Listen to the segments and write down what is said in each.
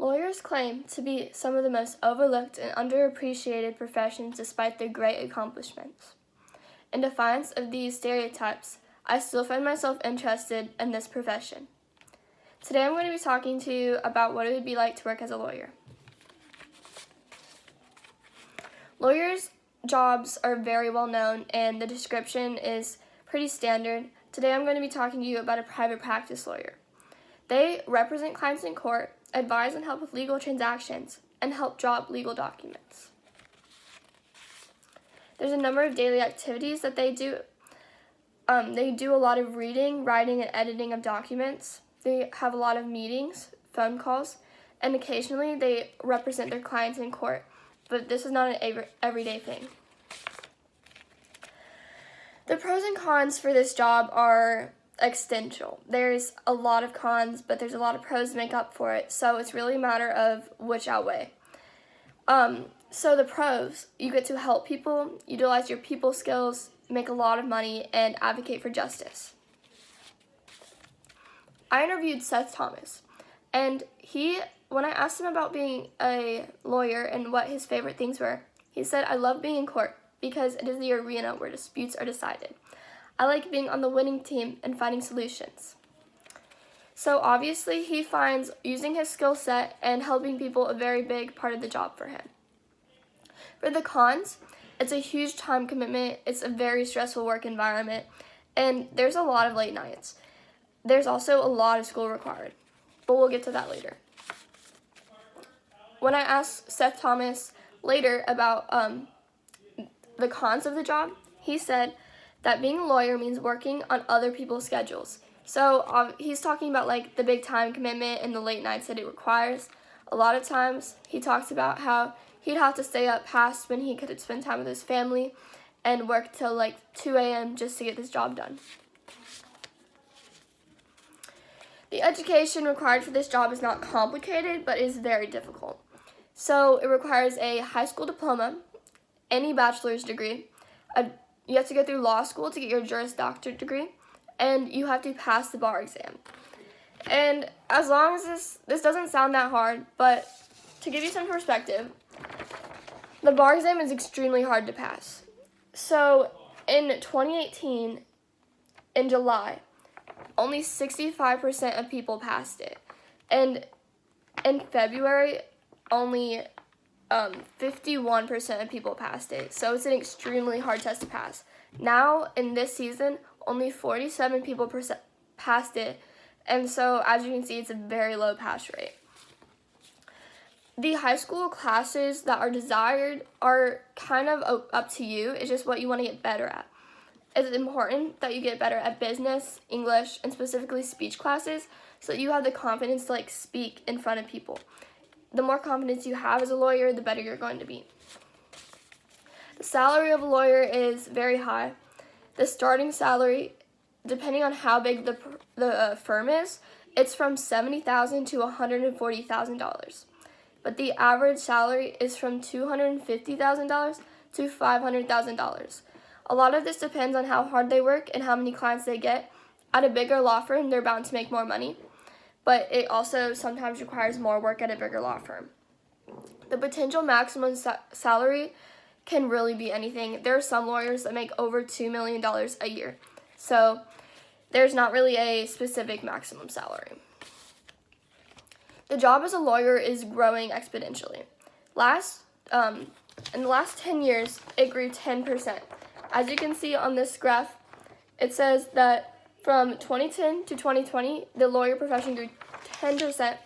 Lawyers claim to be some of the most overlooked and underappreciated professions despite their great accomplishments. In defiance of these stereotypes, I still find myself interested in this profession. Today I'm going to be talking to you about what it would be like to work as a lawyer. Lawyers' jobs are very well known and the description is pretty standard. Today I'm going to be talking to you about a private practice lawyer. They represent clients in court, advise and help with legal transactions, and help draw up legal documents. There's a number of daily activities that they do. They do a lot of reading, writing, and editing of documents. They have a lot of meetings, phone calls, and occasionally they represent their clients in court, but this is not an everyday thing. The pros and cons for this job are extensive. There's a lot of cons, but there's a lot of pros to make up for it, so it's really a matter of which outweigh. So the pros, you get to help people, utilize your people skills, make a lot of money, and advocate for justice. I interviewed Seth Thomas, and when I asked him about being a lawyer and what his favorite things were, he said, "I love being in court because it is the arena where disputes are decided. I like being on the winning team and finding solutions." So obviously he finds using his skill set and helping people a very big part of the job for him. For the cons, it's a huge time commitment, it's a very stressful work environment, and there's a lot of late nights. There's also a lot of school required, but we'll get to that later. When I asked Seth Thomas later about the cons of the job, he said that being a lawyer means working on other people's schedules. So he's talking about like the big time commitment and the late nights that it requires. A lot of times he talks about how he'd have to stay up past when he could spend time with his family and work till like 2 a.m. just to get this job done. The education required for this job is not complicated, but is very difficult. So it requires a high school diploma, any bachelor's degree. You have to go through law school to get your Juris Doctorate degree, and you have to pass the bar exam. And as long as this doesn't sound that hard, but to give you some perspective, the bar exam is extremely hard to pass. So in 2018, in July, only 65% of people passed it. And in February, only 51% of people passed it. So it's an extremely hard test to pass. Now, in this season, only 47 people passed it. And so, as you can see, it's a very low pass rate. The high school classes that are desired are kind of up to you. It's just what you want to get better at. It's important that you get better at business, English, and specifically speech classes so that you have the confidence to speak in front of people. The more confidence you have as a lawyer, the better you're going to be. The salary of a lawyer is very high. The starting salary, depending on how big the firm is, it's from $70,000 to $140,000. But the average salary is from $250,000 to $500,000. A lot of this depends on how hard they work and how many clients they get. At a bigger law firm, they're bound to make more money, but it also sometimes requires more work at a bigger law firm. The potential maximum salary can really be anything. There are some lawyers that make over $2 million a year, so there's not really a specific maximum salary. The job as a lawyer is growing exponentially. In the last 10 years, it grew 10%. As you can see on this graph, it says that from 2010 to 2020, the lawyer profession grew 10%,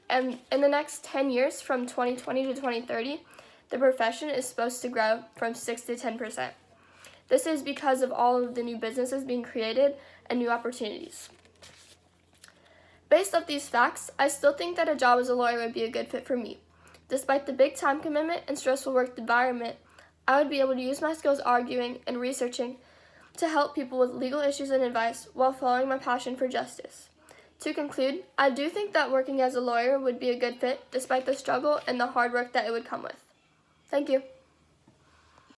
and in the next 10 years, from 2020 to 2030, the profession is supposed to grow from 6 to 10%. This is because of all of the new businesses being created and new opportunities. Based off these facts, I still think that a job as a lawyer would be a good fit for me. Despite the big time commitment and stressful work environment, I would be able to use my skills arguing and researching to help people with legal issues and advice while following my passion for justice. To conclude, I do think that working as a lawyer would be a good fit despite the struggle and the hard work that it would come with. Thank you.